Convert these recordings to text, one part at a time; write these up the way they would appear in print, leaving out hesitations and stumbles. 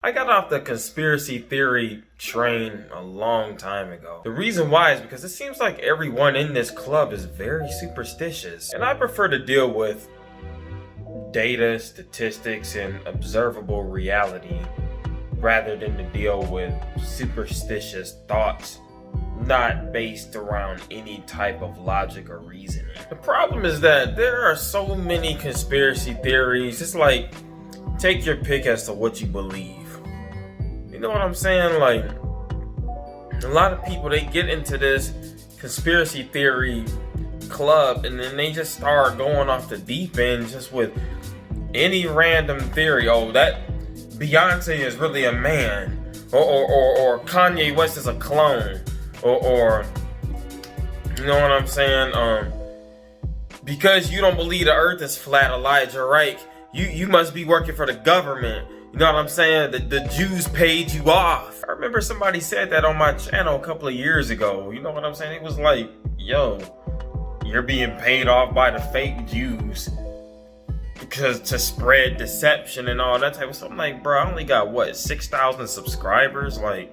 I got off the conspiracy theory train a long time ago. The reason why is because it seems like everyone in this club is very superstitious, and I prefer to deal with data, statistics, and observable reality rather than to deal with superstitious thoughts not based around any type of logic or reasoning. The problem is that there are so many conspiracy theories. It's like, take your pick as to what you believe. You know what I'm saying? Like, a lot of people, they get into this conspiracy theory club and then they just start going off the deep end just with any random theory. Oh, that Beyonce is really a man, or Kanye West is a clone, or you know what I'm saying? Because you don't believe the earth is flat, Elijah Reich, you must be working for the government. You know what I'm saying? The Jews paid you off. I remember somebody said that on my channel a couple of years ago. You know what I'm saying? It was like, yo, you're being paid off by the fake Jews because to spread deception and all that type of stuff. I'm like, bro, I only got what, 6,000 subscribers? Like,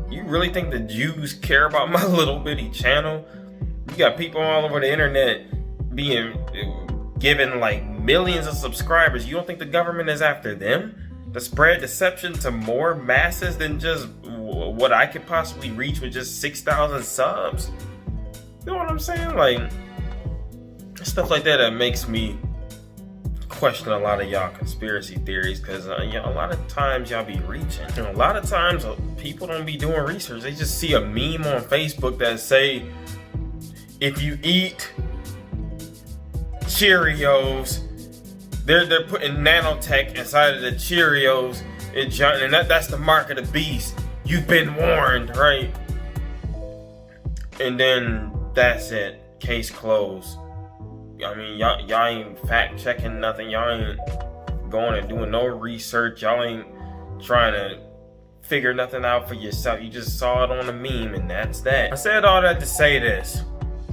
you really think the Jews care about my little bitty channel? You got people all over the internet being given like millions of subscribers. You don't think the government is after them to spread deception to more masses than just what I could possibly reach with just 6,000 subs? You know what I'm saying? Like, stuff like that makes me question a lot of y'all conspiracy theories, because you know, a lot of times y'all be reaching. You know, a lot of times people don't be doing research. They just see a meme on Facebook that say, if you eat Cheerios, they're putting nanotech inside of the Cheerios, and that's the mark of the beast. You've been warned, right? And then that's it. Case closed. I mean, y'all ain't fact checking nothing. Y'all ain't going and doing no research. Y'all ain't trying to figure nothing out for yourself. You just saw it on a meme, and that's that. I said all that to say this.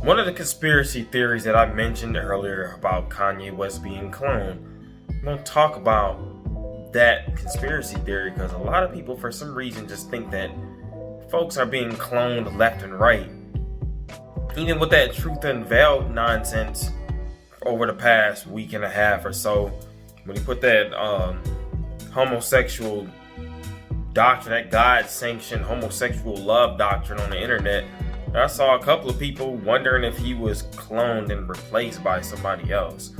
One of the conspiracy theories that I mentioned earlier about Kanye West being cloned, I'm going to talk about that conspiracy theory because a lot of people, for some reason, just think that folks are being cloned left and right. Even with that truth unveiled nonsense over the past week and a half or so, when he put that homosexual doctrine, that God-sanctioned homosexual love doctrine on the internet, I saw a couple of people wondering if he was cloned and replaced by somebody else.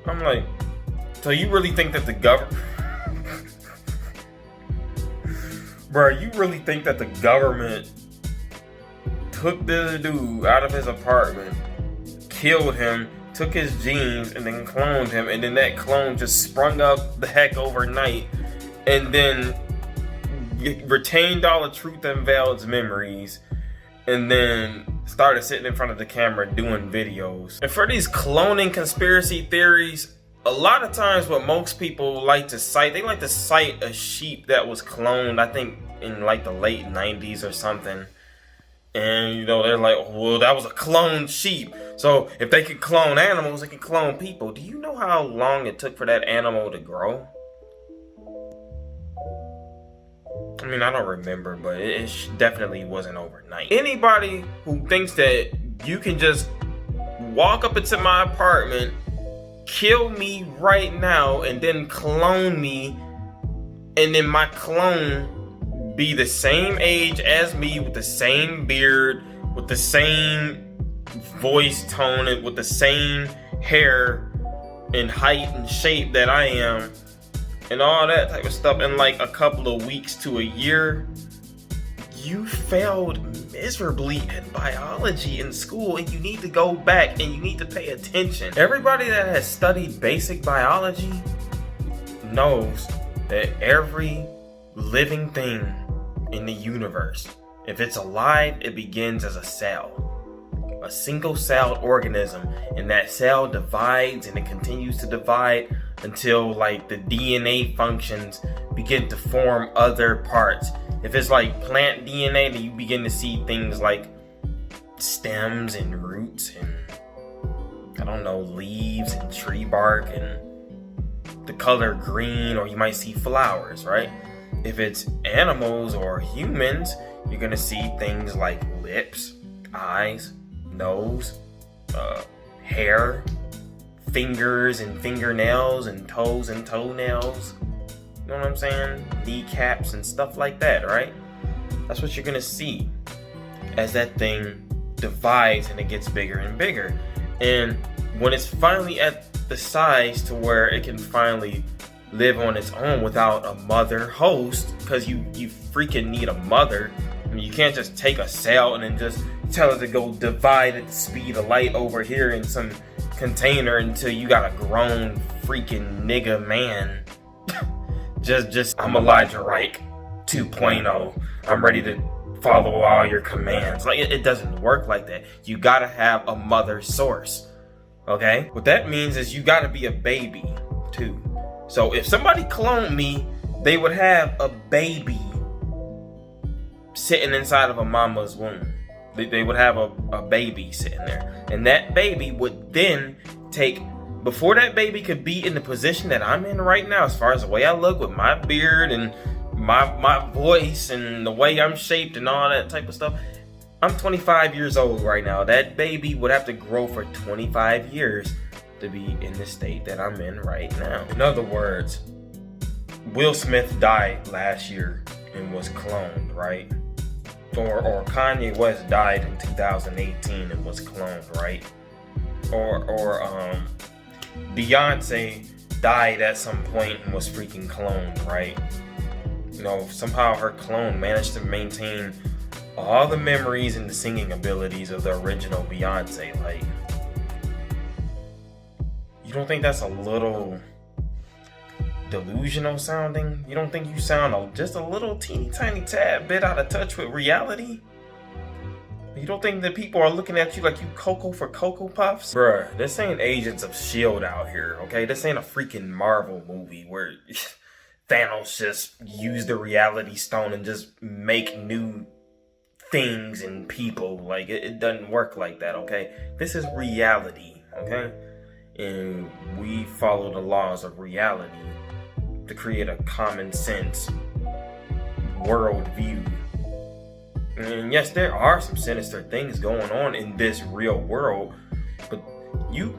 I'm like, so you really think that the government... Bro, you really think that the government took this dude out of his apartment, killed him, took his genes, and then cloned him, and then that clone just sprung up the heck overnight, and then retained all of Truth Unveiled's memories, and then started sitting in front of the camera doing videos? And for these cloning conspiracy theories, a lot of times what most people like to cite, they like to cite a sheep that was cloned, I think in like the late 90s or something. And you know, they're like, well, that was a cloned sheep. So if they could clone animals, they can clone people. Do you know how long it took for that animal to grow? I mean, I don't remember, but it definitely wasn't overnight. Anybody who thinks that you can just walk up into my apartment, kill me right now, and then clone me, and then my clone be the same age as me, with the same beard, with the same voice tone, and with the same hair and height and shape that I am, and all that type of stuff in like a couple of weeks to a year, you failed miserably at biology in school, and you need to go back and you need to pay attention. Everybody that has studied basic biology knows that every living thing in the universe, if it's alive, it begins as a cell. A single-celled organism, and that cell divides and it continues to divide until like the DNA functions begin to form other parts. If it's like plant DNA, then you begin to see things like stems and roots and, I don't know, leaves and tree bark and the color green, or you might see flowers, right? If it's animals or humans, you're gonna see things like lips, eyes, nose, hair, fingers and fingernails, and toes and toenails. You know what I'm saying? Kneecaps and stuff like that, right? That's what you're gonna see as that thing divides and it gets bigger and bigger. And when it's finally at the size to where it can finally live on its own without a mother host, because you freaking need a mother. I mean, you can't just take a cell and then just tell it to go divide at the speed of light over here in some container until you got a grown freaking nigga man. I'm Elijah Reich 2.0. I'm ready to follow all your commands. Like, it doesn't work like that. You gotta have a mother source. Okay? What that means is you gotta be a baby too. So if somebody cloned me, they would have a baby sitting inside of a mama's womb. They would have a baby sitting there. And that baby would then take, before that baby could be in the position that I'm in right now, as far as the way I look with my beard and my voice and the way I'm shaped and all that type of stuff, I'm 25 years old right now. That baby would have to grow for 25 years to be in the state that I'm in right now. In other words, Will Smith died last year and was cloned, right? Or Kanye West died in 2018 and was cloned, right? Or Beyonce died at some point and was freaking cloned, right? You know, somehow her clone managed to maintain all the memories and the singing abilities of the original Beyonce. Like, you don't think that's a little delusional sounding? You don't think you sound just a little teeny tiny tad bit out of touch with reality? You don't think that people are looking at you like you Cocoa for Cocoa Puffs? Bruh, this ain't Agents of S.H.I.E.L.D. out here, okay? This ain't a freaking Marvel movie where Thanos just use the reality stone and just make new things and people. Like, it doesn't work like that, okay? This is reality, okay? And we follow the laws of reality to create a common sense world view. And yes, there are some sinister things going on in this real world, but you're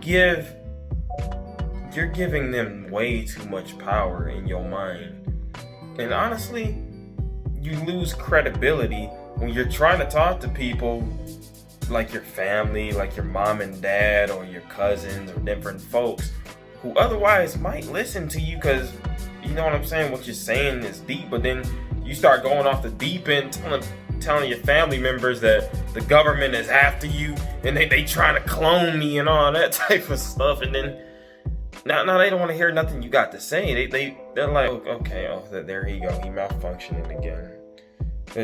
giving them way too much power in your mind. And honestly, you lose credibility when you're trying to talk to people like your family, like your mom and dad, or your cousins, or different folks who otherwise might listen to you, because you know what I'm saying, what you're saying is deep, but then you start going off the deep end, telling your family members that the government is after you and they trying to clone me and all that type of stuff, and then now they don't want to hear nothing you got to say. They're like, okay, there he go, he malfunctioning again.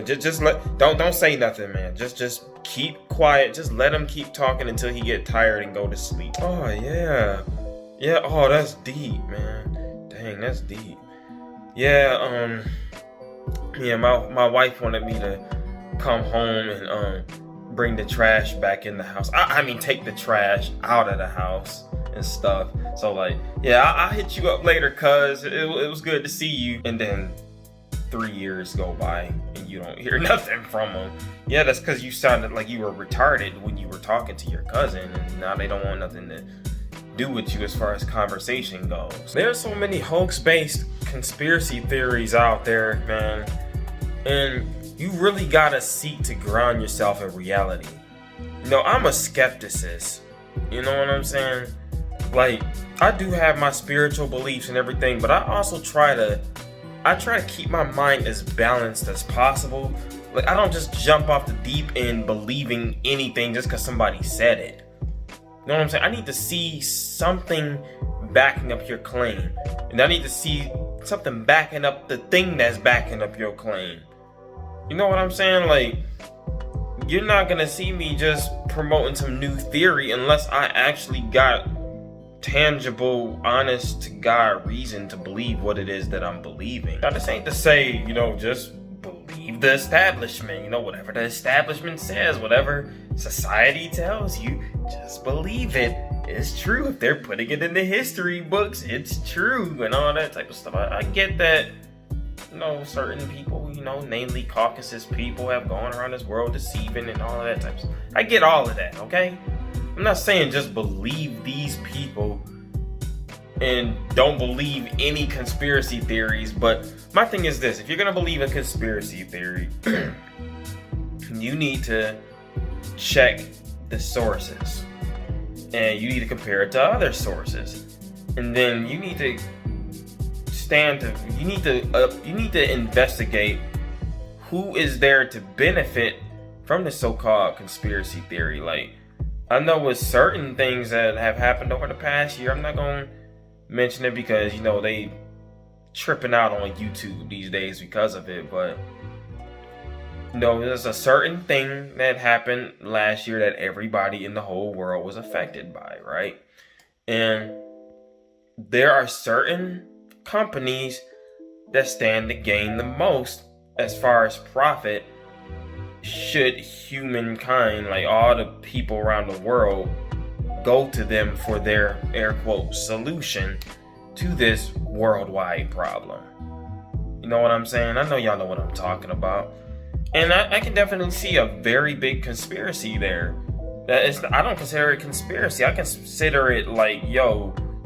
Just don't say nothing, man. Just keep quiet. Just let him keep talking until he get tired and go to sleep. Oh yeah. Oh, that's deep, man. Dang, that's deep. Yeah. My wife wanted me to come home and bring the trash back in the house. I mean, take the trash out of the house and stuff. So like, yeah, I'll hit you up later, cuz it was good to see you. And then 3 years go by and you don't hear nothing from them. Yeah, that's because you sounded like you were retarded when you were talking to your cousin, and now they don't want nothing to do with you as far as conversation goes. There's so many hoax-based conspiracy theories out there, man, and you really gotta seek to ground yourself in reality. You know, I'm a skepticist. You know what I'm saying? Like, I do have my spiritual beliefs and everything, but I also try to keep my mind as balanced as possible. Like, I don't just jump off the deep end believing anything just because somebody said it. You know what I'm saying? I need to see something backing up your claim. And I need to see something backing up the thing that's backing up your claim. You know what I'm saying? Like, you're not gonna see me just promoting some new theory unless I actually got tangible, honest to God reason to believe what it is that I'm believing. Now, this ain't to say, you know, just believe the establishment, you know, whatever the establishment says, whatever society tells you, just believe it it's true. If they're putting it in the history books, it's true, and all that type of stuff. I get that, certain people, namely Caucasus people, have gone around this world deceiving and all of that type of stuff. I get all of that, okay? I'm not saying just believe these people and don't believe any conspiracy theories, but my thing is this: if you're gonna believe a conspiracy theory, you need to check the sources, and you need to compare it to other sources, and then you need to investigate who is there to benefit from the so-called conspiracy theory. Like, I know with certain things that have happened over the past year, I'm not going to mention it because, they tripping out on YouTube these days because of it, but there's a certain thing that happened last year that everybody in the whole world was affected by, right? And there are certain companies that stand to gain the most as far as profit should humankind, like all the people around the world, go to them for their air quotes solution to this worldwide problem. You know what I'm saying? I know y'all know what I'm talking about. And I can definitely see a very big conspiracy there. I don't consider it conspiracy. I consider it like,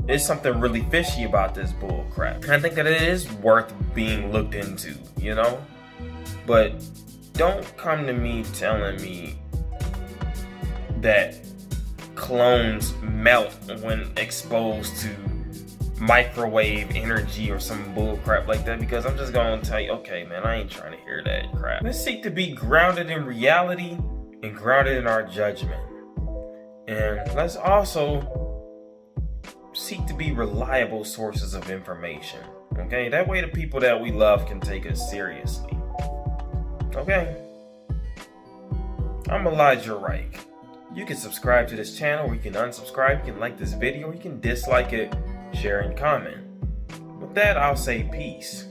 there's something really fishy about this bull crap. And I think that it is worth being looked into, But don't come to me telling me that clones melt when exposed to microwave energy or some bull crap like that, because I'm just gonna tell you, okay, man, I ain't trying to hear that crap. Let's seek to be grounded in reality and grounded in our judgment. And let's also seek to be reliable sources of information. Okay? That way the people that we love can take us seriously. Okay? I'm Elijah Reich. You can subscribe to this channel, or you can unsubscribe. You can like this video, or you can dislike it, share, and comment. With that, I'll say peace.